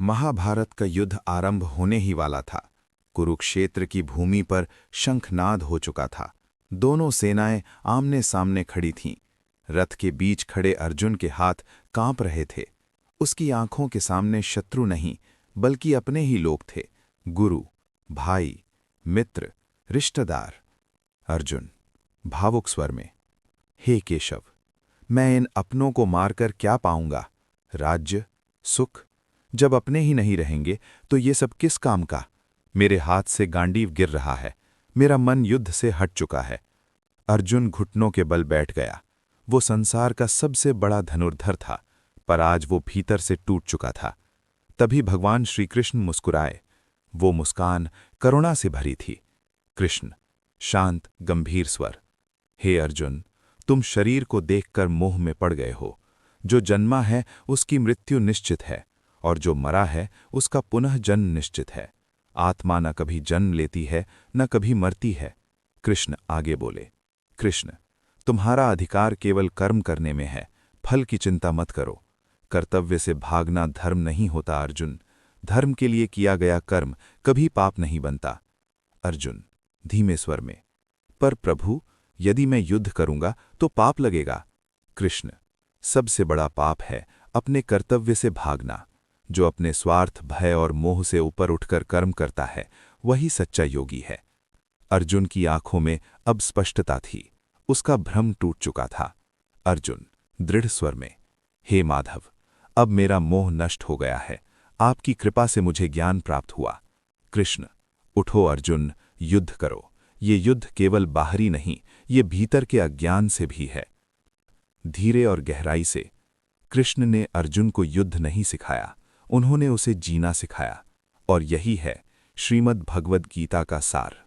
महाभारत का युद्ध आरंभ होने ही वाला था। कुरुक्षेत्र की भूमि पर शंखनाद हो चुका था। दोनों सेनाएं आमने सामने खड़ी थीं। रथ के बीच खड़े अर्जुन के हाथ कांप रहे थे। उसकी आंखों के सामने शत्रु नहीं, बल्कि अपने ही लोग थे। गुरु, भाई, मित्र, रिश्तेदार। अर्जुन भावुक स्वर में, हे केशव, मैं इन अपनों को मारकर क्या पाऊंगा? राज्य, सुख? जब अपने ही नहीं रहेंगे तो ये सब किस काम का? मेरे हाथ से गांडीव गिर रहा है। मेरा मन युद्ध से हट चुका है। अर्जुन घुटनों के बल बैठ गया। वो संसार का सबसे बड़ा धनुर्धर था, पर आज वो भीतर से टूट चुका था। तभी भगवान श्री कृष्ण मुस्कुराए। वो मुस्कान करुणा से भरी थी। कृष्ण, शांत गंभीर स्वर, हे अर्जुन, तुम शरीर को देखकर मोह में पड़ गए हो। जो जन्मा है उसकी मृत्यु निश्चित है, और जो मरा है उसका पुनः जन्म निश्चित है। आत्मा न कभी जन्म लेती है, न कभी मरती है। कृष्ण आगे बोले, कृष्ण, तुम्हारा अधिकार केवल कर्म करने में है, फल की चिंता मत करो। कर्तव्य से भागना धर्म नहीं होता अर्जुन। धर्म के लिए किया गया कर्म कभी पाप नहीं बनता। अर्जुन धीमे स्वर में, पर प्रभु, यदि मैं युद्ध करूंगा तो पाप लगेगा। कृष्ण, सबसे बड़ा पाप है अपने कर्तव्य से भागना। जो अपने स्वार्थ, भय और मोह से ऊपर उठकर कर्म करता है, वही सच्चा योगी है। अर्जुन की आंखों में अब स्पष्टता थी। उसका भ्रम टूट चुका था। अर्जुन दृढ़ स्वर में, हे माधव, अब मेरा मोह नष्ट हो गया है। आपकी कृपा से मुझे ज्ञान प्राप्त हुआ। कृष्ण, उठो अर्जुन, युद्ध करो। ये युद्ध केवल बाहरी नहीं, ये भीतर के अज्ञान से भी है। धीरे और गहराई से कृष्ण ने अर्जुन को युद्ध नहीं सिखाया, उन्होंने उसे जीना सिखाया। और यही है श्रीमद् भगवद गीता का सार।